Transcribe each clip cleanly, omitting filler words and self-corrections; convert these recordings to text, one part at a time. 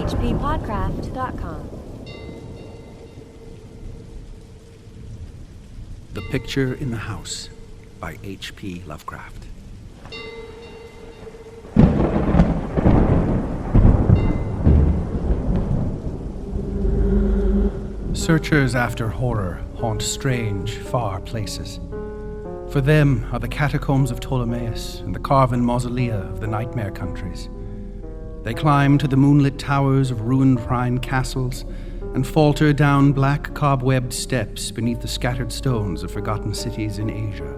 hppodcraft.com. The Picture in the House by H.P. Lovecraft. Searchers after horror haunt strange, far places. For them are the catacombs of Ptolemaeus and the carven mausolea of the nightmare countries. They climb to the moonlit towers of ruined Rhine castles and falter down black cobwebbed steps beneath the scattered stones of forgotten cities in Asia.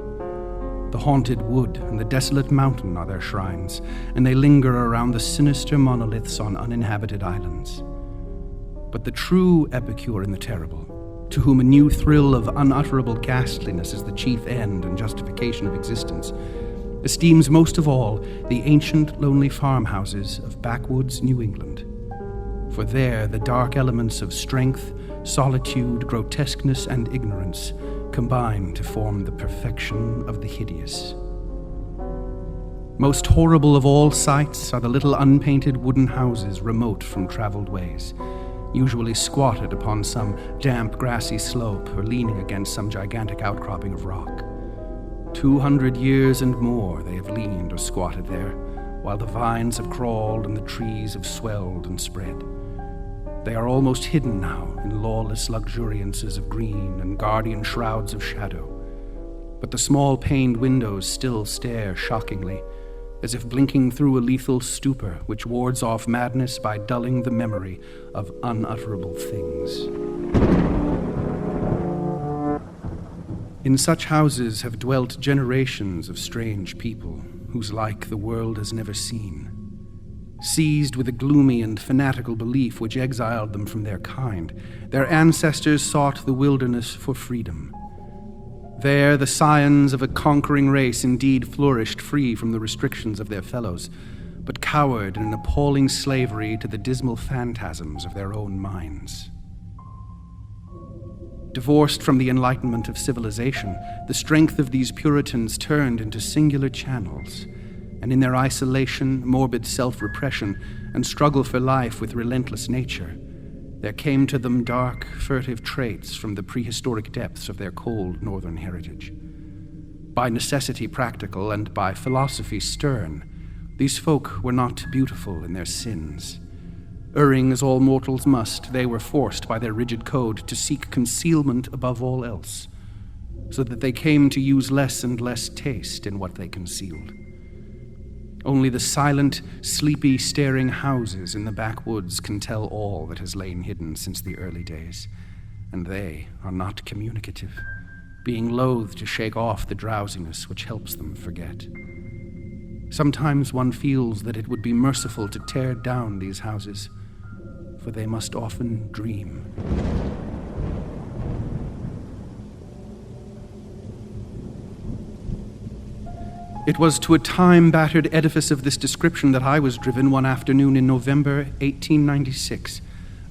The haunted wood and the desolate mountain are their shrines, and they linger around the sinister monoliths on uninhabited islands. But the true epicure in the terrible, to whom a new thrill of unutterable ghastliness is the chief end and justification of existence, esteems most of all the ancient lonely farmhouses of backwoods New England. For there the dark elements of strength, solitude, grotesqueness, and ignorance combine to form the perfection of the hideous. Most horrible of all sights are the little unpainted wooden houses remote from traveled ways, usually squatted upon some damp grassy slope or leaning against some gigantic outcropping of rock. 200 years and more they have leaned or squatted there, while the vines have crawled and the trees have swelled and spread. They are almost hidden now in lawless luxuriances of green and guardian shrouds of shadow, but the small paned windows still stare shockingly, as if blinking through a lethal stupor which wards off madness by dulling the memory of unutterable things. In such houses have dwelt generations of strange people, whose like the world has never seen. Seized with a gloomy and fanatical belief which exiled them from their kind, their ancestors sought the wilderness for freedom. There, the scions of a conquering race indeed flourished free from the restrictions of their fellows, but cowered in an appalling slavery to the dismal phantasms of their own minds. Divorced from the enlightenment of civilization, the strength of these Puritans turned into singular channels, and in their isolation, morbid self-repression, and struggle for life with relentless nature, there came to them dark, furtive traits from the prehistoric depths of their cold northern heritage. By necessity practical and by philosophy stern, these folk were not beautiful in their sins. Erring as all mortals must, they were forced by their rigid code to seek concealment above all else, so that they came to use less and less taste in what they concealed. Only the silent, sleepy, staring houses in the backwoods can tell all that has lain hidden since the early days, and they are not communicative, being loath to shake off the drowsiness which helps them forget. Sometimes one feels that it would be merciful to tear down these houses, for they must often dream. It was to a time-battered edifice of this description that I was driven one afternoon in November 1896,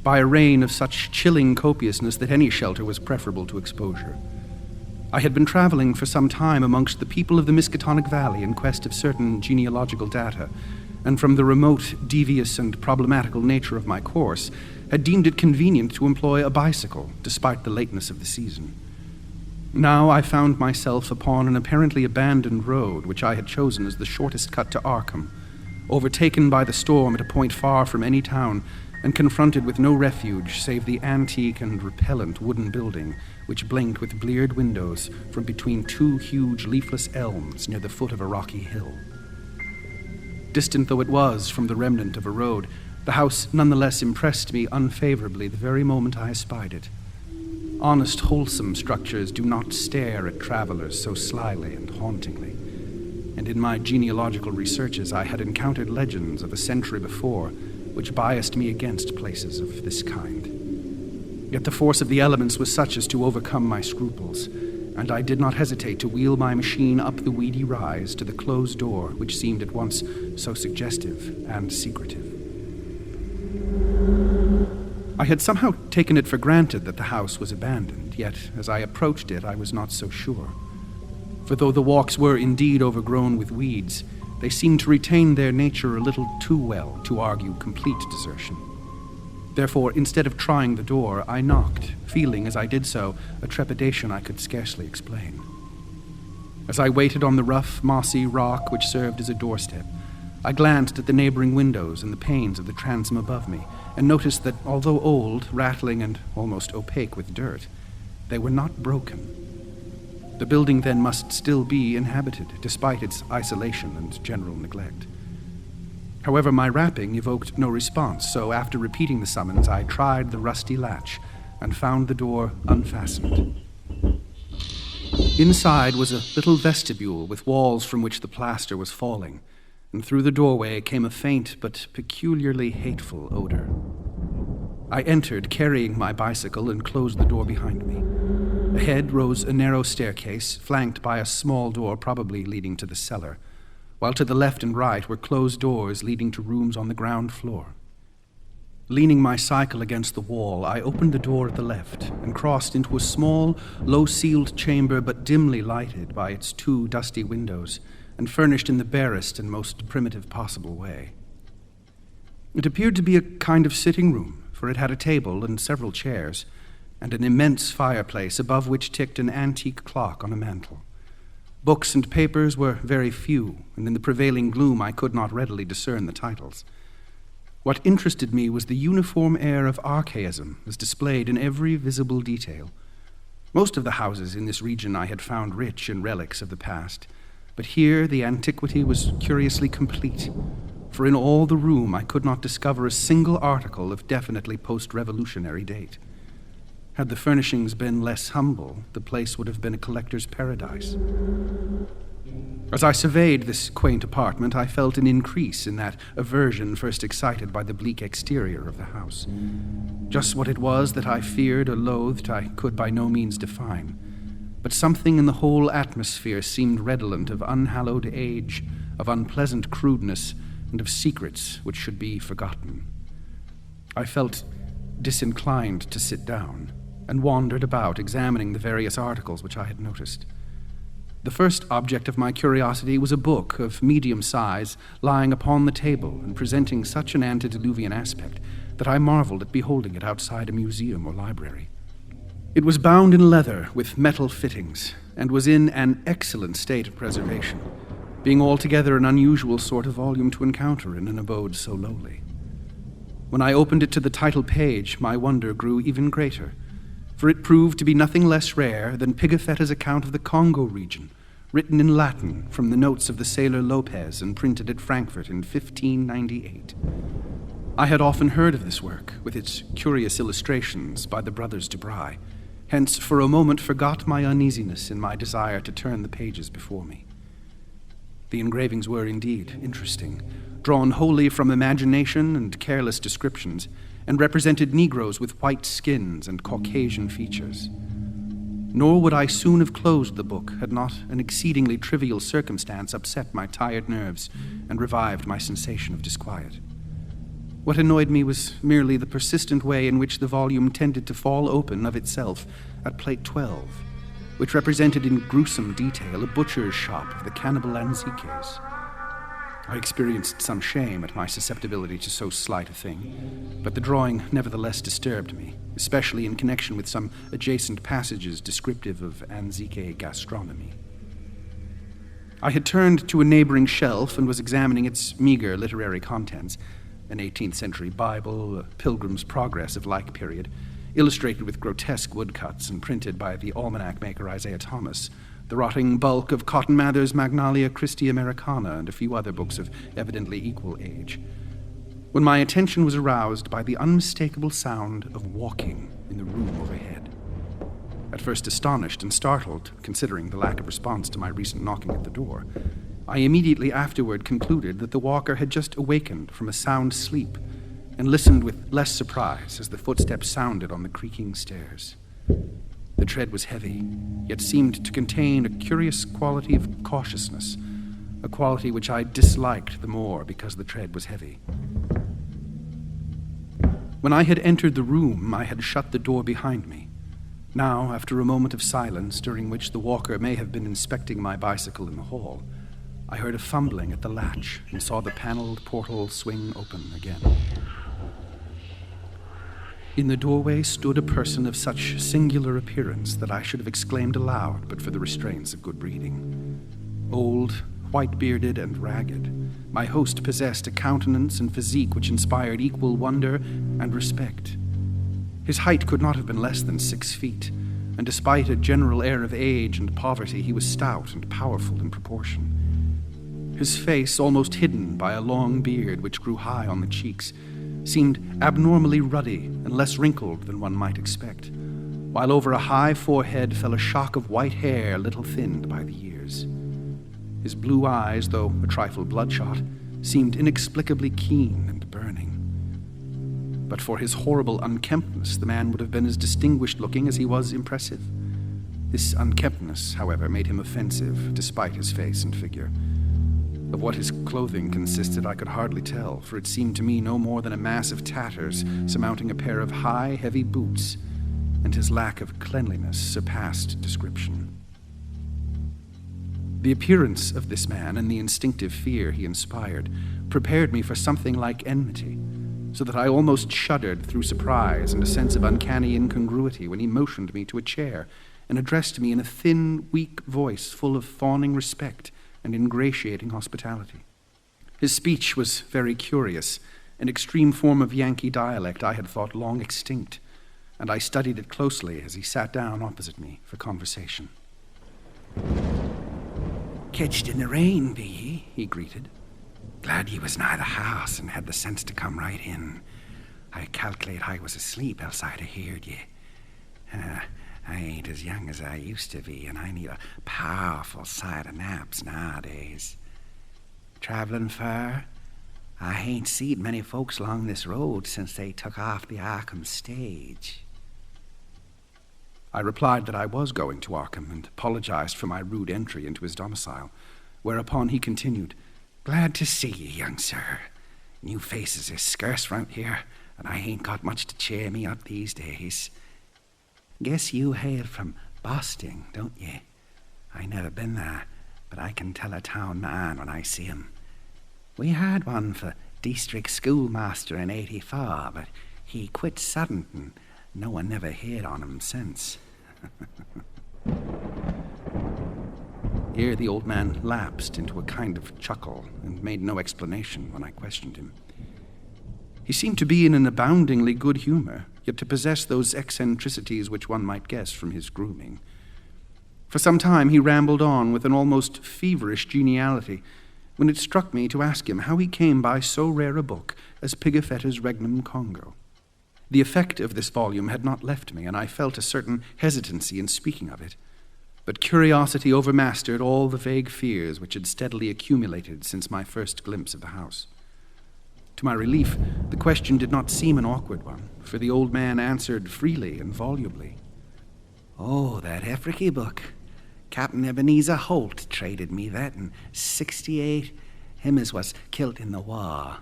by a rain of such chilling copiousness that any shelter was preferable to exposure. I had been traveling for some time amongst the people of the Miskatonic Valley in quest of certain genealogical data, and from the remote, devious, and problematical nature of my course, had deemed it convenient to employ a bicycle, despite the lateness of the season. Now I found myself upon an apparently abandoned road which I had chosen as the shortest cut to Arkham, overtaken by the storm at a point far from any town, and confronted with no refuge save the antique and repellent wooden building which blinked with bleared windows from between two huge leafless elms near the foot of a rocky hill. Distant though it was from the remnant of a road, the house nonetheless impressed me unfavorably the very moment I espied it. Honest, wholesome structures do not stare at travelers so slyly and hauntingly, and in my genealogical researches I had encountered legends of a century before which biased me against places of this kind. Yet the force of the elements was such as to overcome my scruples, and I did not hesitate to wheel my machine up the weedy rise to the closed door which seemed at once so suggestive and secretive. I had somehow taken it for granted that the house was abandoned, yet as I approached it I was not so sure. For though the walks were indeed overgrown with weeds, they seemed to retain their nature a little too well to argue complete desertion. Therefore, instead of trying the door, I knocked, feeling as I did so a trepidation I could scarcely explain. As I waited on the rough, mossy rock which served as a doorstep, I glanced at the neighboring windows and the panes of the transom above me, and noticed that, although old, rattling, and almost opaque with dirt, they were not broken. The building then must still be inhabited, despite its isolation and general neglect. However, my rapping evoked no response, so after repeating the summons, I tried the rusty latch and found the door unfastened. Inside was a little vestibule with walls from which the plaster was falling, and through the doorway came a faint but peculiarly hateful odor. I entered, carrying my bicycle, and closed the door behind me. Ahead rose a narrow staircase, flanked by a small door probably leading to the cellar, while to the left and right were closed doors leading to rooms on the ground floor. Leaning my cycle against the wall, I opened the door at the left and crossed into a small, low-ceiled chamber but dimly lighted by its 2 dusty windows and furnished in the barest and most primitive possible way. It appeared to be a kind of sitting room, for it had a table and several chairs, and an immense fireplace above which ticked an antique clock on a mantel. Books and papers were very few, and in the prevailing gloom I could not readily discern the titles. What interested me was the uniform air of archaism as displayed in every visible detail. Most of the houses in this region I had found rich in relics of the past, but here the antiquity was curiously complete, for in all the room I could not discover a single article of definitely post-revolutionary date. Had the furnishings been less humble, the place would have been a collector's paradise. As I surveyed this quaint apartment, I felt an increase in that aversion first excited by the bleak exterior of the house. Just what it was that I feared or loathed, I could by no means define, but something in the whole atmosphere seemed redolent of unhallowed age, of unpleasant crudeness, and of secrets which should be forgotten. I felt disinclined to sit down, and wandered about, examining the various articles which I had noticed. The first object of my curiosity was a book of medium size lying upon the table and presenting such an antediluvian aspect that I marveled at beholding it outside a museum or library. It was bound in leather with metal fittings and was in an excellent state of preservation, being altogether an unusual sort of volume to encounter in an abode so lowly. When I opened it to the title page, my wonder grew even greater, for it proved to be nothing less rare than Pigafetta's account of the Congo region, written in Latin from the notes of the sailor Lopez and printed at Frankfurt in 1598. I had often heard of this work, with its curious illustrations by the brothers Debray, hence for a moment forgot my uneasiness in my desire to turn the pages before me. The engravings were indeed interesting, drawn wholly from imagination and careless descriptions, and represented Negroes with white skins and Caucasian features. Nor would I soon have closed the book had not an exceedingly trivial circumstance upset my tired nerves and revived my sensation of disquiet. What annoyed me was merely the persistent way in which the volume tended to fall open of itself at plate 12, which represented in gruesome detail a butcher's shop of the cannibal Anziques. I experienced some shame at my susceptibility to so slight a thing, but the drawing nevertheless disturbed me, especially in connection with some adjacent passages descriptive of Anzique gastronomy. I had turned to a neighboring shelf and was examining its meager literary contents, an 18th century Bible, a Pilgrim's Progress of like period, illustrated with grotesque woodcuts and printed by the almanac maker Isaiah Thomas, the rotting bulk of Cotton Mather's Magnalia Christi Americana, and a few other books of evidently equal age, when my attention was aroused by the unmistakable sound of walking in the room overhead. At first astonished and startled, considering the lack of response to my recent knocking at the door, I immediately afterward concluded that the walker had just awakened from a sound sleep and listened with less surprise as the footsteps sounded on the creaking stairs. The tread was heavy, yet seemed to contain a curious quality of cautiousness, a quality which I disliked the more because the tread was heavy. When I had entered the room, I had shut the door behind me. Now, after a moment of silence, during which the walker may have been inspecting my bicycle in the hall, I heard a fumbling at the latch and saw the paneled portal swing open again. In the doorway stood a person of such singular appearance that I should have exclaimed aloud but for the restraints of good breeding. Old, white-bearded, and ragged, my host possessed a countenance and physique which inspired equal wonder and respect. His height could not have been less than 6 feet, and despite a general air of age and poverty, he was stout and powerful in proportion. His face, almost hidden by a long beard which grew high on the cheeks, seemed abnormally ruddy and less wrinkled than one might expect, while over a high forehead fell a shock of white hair little thinned by the years. His blue eyes, though a trifle bloodshot, seemed inexplicably keen and burning. But for his horrible unkemptness, the man would have been as distinguished-looking as he was impressive. This unkemptness, however, made him offensive, despite his face and figure. Of what his clothing consisted I could hardly tell, for it seemed to me no more than a mass of tatters surmounting a pair of high, heavy boots, and his lack of cleanliness surpassed description. The appearance of this man and the instinctive fear he inspired prepared me for something like enmity, so that I almost shuddered through surprise and a sense of uncanny incongruity when he motioned me to a chair and addressed me in a thin, weak voice full of fawning respect and ingratiating hospitality. His speech was very curious, an extreme form of Yankee dialect I had thought long extinct, and I studied it closely as he sat down opposite me for conversation. "Ketched in the rain, be ye?" he greeted. "Glad ye was nigh the house and had the sense to come right in. I calculate I was asleep, else I'd have heard ye. I ain't as young as I used to be, and I need a powerful sight of naps nowadays. Traveling far? I ain't seed many folks along this road since they took off the Arkham stage." I replied that I was going to Arkham and apologized for my rude entry into his domicile, whereupon he continued, "Glad to see ye, young sir. New faces is scarce round here, and I ain't got much to cheer me up these days. Guess you hail from Boston, don't ye? I never been there, but I can tell a town man when I see him. We had one for district schoolmaster in '84, but he quit sudden, and no one never heard on him since." Here the old man lapsed into a kind of chuckle and made no explanation when I questioned him. He seemed to be in an aboundingly good humor, yet to possess those eccentricities which one might guess from his grooming. For some time he rambled on with an almost feverish geniality, when it struck me to ask him how he came by so rare a book as Pigafetta's Regnum Congo. The effect of this volume had not left me, and I felt a certain hesitancy in speaking of it. But curiosity overmastered all the vague fears which had steadily accumulated since my first glimpse of the house. To my relief, the question did not seem an awkward one, for the old man answered freely and volubly. "Oh, that African book. Captain Ebenezer Holt traded me that in '68. Him as was killed in the war."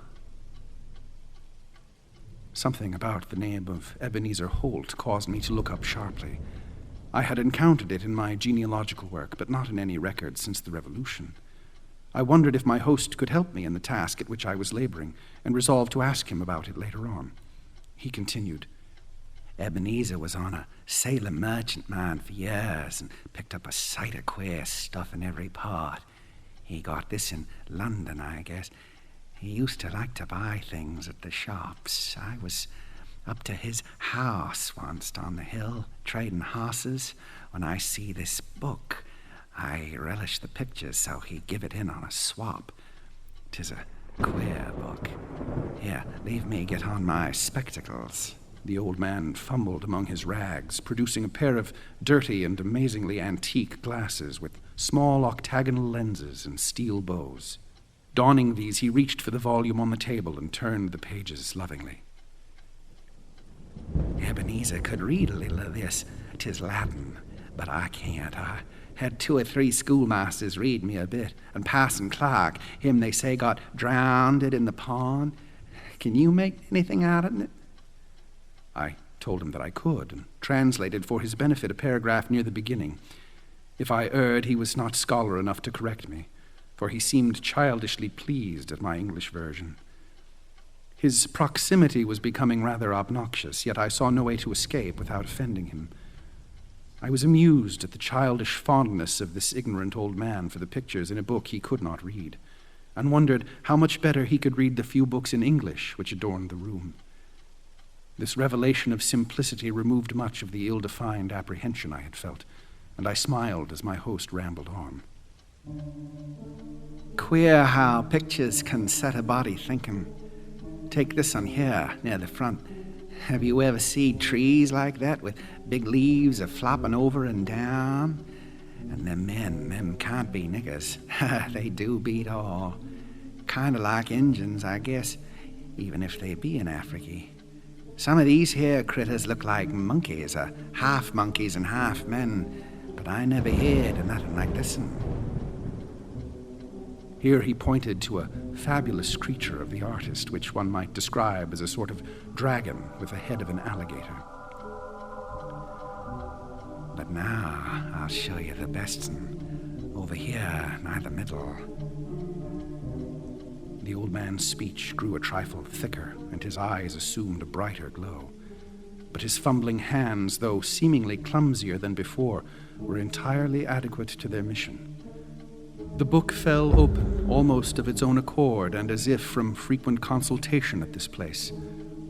Something about the name of Ebenezer Holt caused me to look up sharply. I had encountered it in my genealogical work, but not in any record since the Revolution. I wondered if my host could help me in the task at which I was laboring, and resolved to ask him about it later on. He continued, "Ebenezer was on a Salem merchantman for years and picked up a sight of queer stuff in every part. He got this in London, I guess. He used to like to buy things at the shops. I was up to his house once on the hill, trading horses, when I see this book. I relish the pictures, so he give it in on a swap. 'Tis a queer book. Here, leave me get on my spectacles." The old man fumbled among his rags, producing a pair of dirty and amazingly antique glasses with small octagonal lenses and steel bows. Donning these, he reached for the volume on the table and turned the pages lovingly. "Ebenezer could read a little of this. 'Tis Latin, but I can't. I had 2 or 3 schoolmasters read me a bit, and Parson Clark, him they say got drowned in the pond. Can you make anything out of it?" I told him that I could, and translated for his benefit a paragraph near the beginning. If I erred, he was not scholar enough to correct me, for he seemed childishly pleased at my English version. His proximity was becoming rather obnoxious, yet I saw no way to escape without offending him. I was amused at the childish fondness of this ignorant old man for the pictures in a book he could not read, and wondered how much better he could read the few books in English which adorned the room. This revelation of simplicity removed much of the ill-defined apprehension I had felt, and I smiled as my host rambled on. Queer how pictures can set a body thinking. Take this one here, near the front. Have you ever seen trees like that with big leaves a-flopping over and down? And them can't be niggers. They do beat all. Kind of like Injuns, I guess, even if they be in Africa. Some of these here critters look like monkeys, or half monkeys and half men, but I never heard of nothing like this one. Here he pointed to a fabulous creature of the artist, which one might describe as a sort of dragon with the head of an alligator. But now I'll show you the best one. Over here, nigh the middle. The old man's speech grew a trifle thicker, and his eyes assumed a brighter glow. But his fumbling hands, though seemingly clumsier than before, were entirely adequate to their mission. The book fell open, almost of its own accord, and as if from frequent consultation at this place,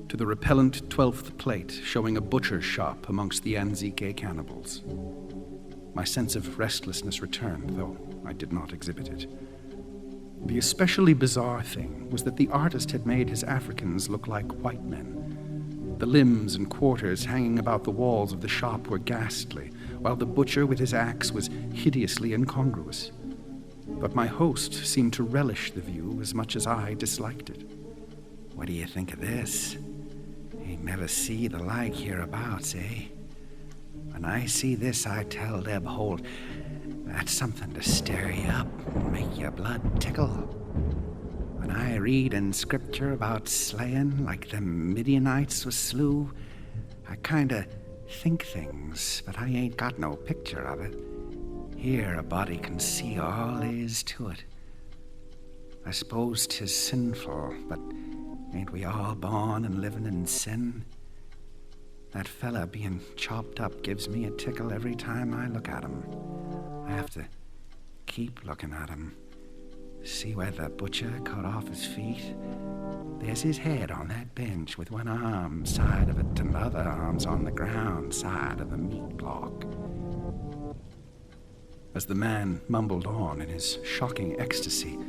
to the repellent 12th plate showing a butcher's shop amongst the Anzique cannibals. My sense of restlessness returned, though I did not exhibit it. The especially bizarre thing was that the artist had made his Africans look like white men. The limbs and quarters hanging about the walls of the shop were ghastly, while the butcher with his axe was hideously incongruous. But my host seemed to relish the view as much as I disliked it. What do you think of this? Ain't never see the like hereabouts, eh? When I see this, I tell Deb Holt, that's something to stir you up and make your blood tickle. When I read in scripture about slaying like the Midianites was slew, I kinda think things, but I ain't got no picture of it. Here a body can see all there is to it. I suppose 'tis sinful, but ain't we all born and living in sin? That fella being chopped up gives me a tickle every time I look at him. I have to keep looking at him. See where the butcher cut off his feet? There's his head on that bench with one arm side of it and the other arm's on the ground side of the meat block. As the man mumbled on in his shocking ecstasy,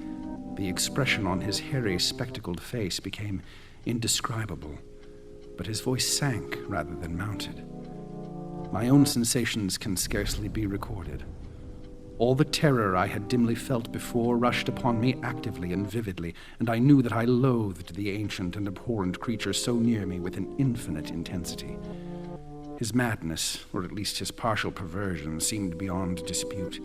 the expression on his hairy, spectacled face became indescribable, but his voice sank rather than mounted. My own sensations can scarcely be recorded. All the terror I had dimly felt before rushed upon me actively and vividly, and I knew that I loathed the ancient and abhorrent creature so near me with an infinite intensity. His madness, or at least his partial perversion, seemed beyond dispute.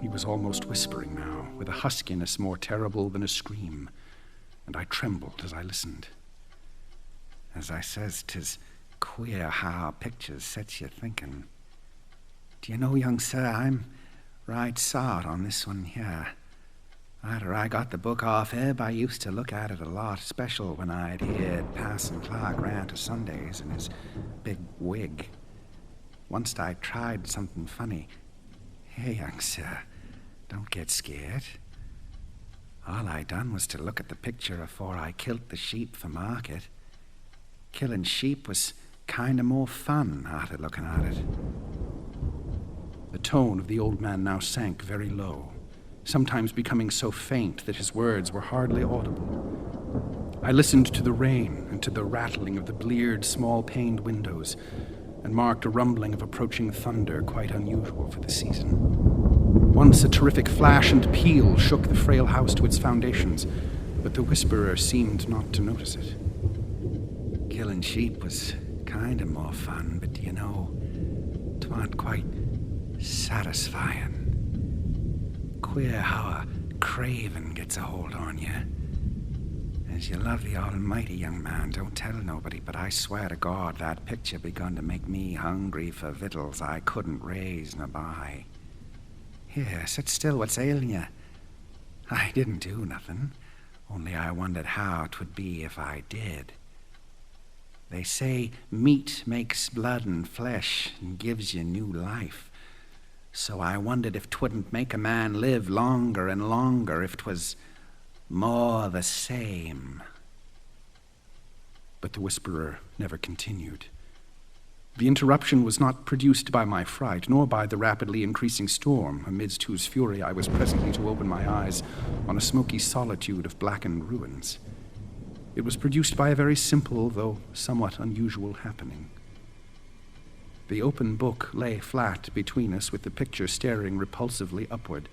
He was almost whispering now, with a huskiness more terrible than a scream, and I trembled as I listened. As I says, 'tis queer how pictures sets you thinking. Do you know, young sir, I'm right sot on this one here. After I got the book off Eb, I used to look at it a lot, special when I'd heard Parson Clark rant o' Sundays in his big wig. Once I tried something funny. Hey, young sir, don't get scared. All I done was to look at the picture afore I killed the sheep for market. Killing sheep was kind of more fun after looking at it. The tone of the old man now sank very low, sometimes becoming so faint that his words were hardly audible. I listened to the rain and to the rattling of the bleared, small-paned windows, and marked a rumbling of approaching thunder quite unusual for the season. Once a terrific flash and peal shook the frail house to its foundations, but the whisperer seemed not to notice it. Killing sheep was kind of more fun, but you know, 'twa'n't quite satisfying. Queer how a craving gets a hold on you. As you love the Almighty, young man, don't tell nobody, but I swear to God that picture begun to make me hungry for victuals I couldn't raise nor buy. Here, sit still, what's ailing you? I didn't do nothing. Only I wondered how 'twould be if I did. They say meat makes blood and flesh and gives you new life. So I wondered if 'twouldn't make a man live longer and longer if 'twas more the same. But the whisperer never continued. The interruption was not produced by my fright, nor by the rapidly increasing storm, amidst whose fury I was presently to open my eyes on a smoky solitude of blackened ruins. It was produced by a very simple, though somewhat unusual happening. The open book lay flat between us, with the picture staring repulsively upward.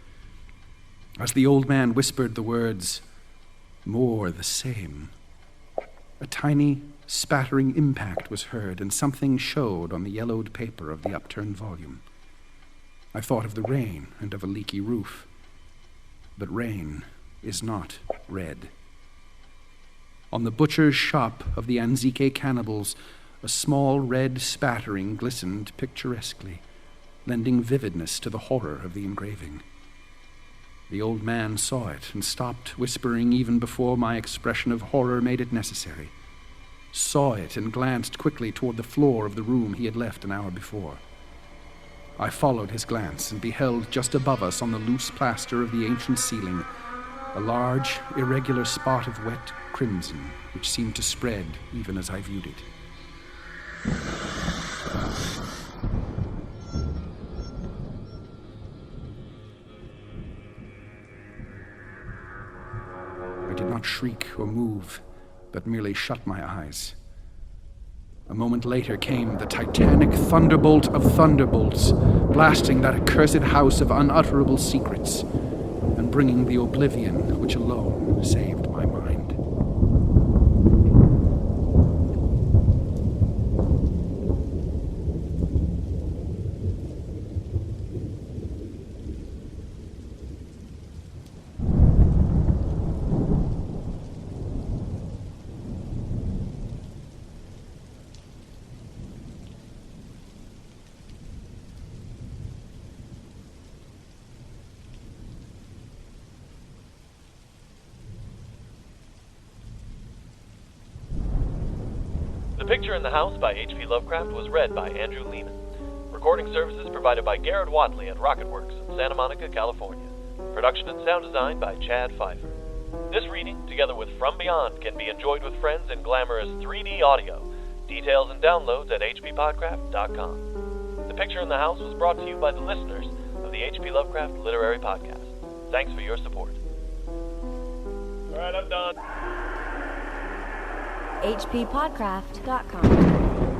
As the old man whispered the words, "More the same," a tiny, spattering impact was heard, and something showed on the yellowed paper of the upturned volume. I thought of the rain and of a leaky roof. But rain is not red. On the butcher's shop of the Anzique cannibals, a small red spattering glistened picturesquely, lending vividness to the horror of the engraving. The old man saw it and stopped whispering even before my expression of horror made it necessary. Saw it and glanced quickly toward the floor of the room he had left an hour before. I followed his glance and beheld just above us on the loose plaster of the ancient ceiling a large, irregular spot of wet crimson which seemed to spread even as I viewed it. I did not shriek or move, but merely shut my eyes. A moment later came the titanic thunderbolt of thunderbolts, blasting that accursed house of unutterable secrets, and bringing the oblivion which alone saved my mind. The Picture in the House by H.P. Lovecraft was read by Andrew Leman. Recording services provided by Garrett Wadley at Rocketworks in Santa Monica, California. Production and sound design by Chad Pfeiffer. This reading, together with From Beyond, can be enjoyed with friends in glamorous 3D audio. Details and downloads at hppodcraft.com. The Picture in the House was brought to you by the listeners of the H.P. Lovecraft Literary Podcast. Thanks for your support. All right, I'm done. hppodcraft.com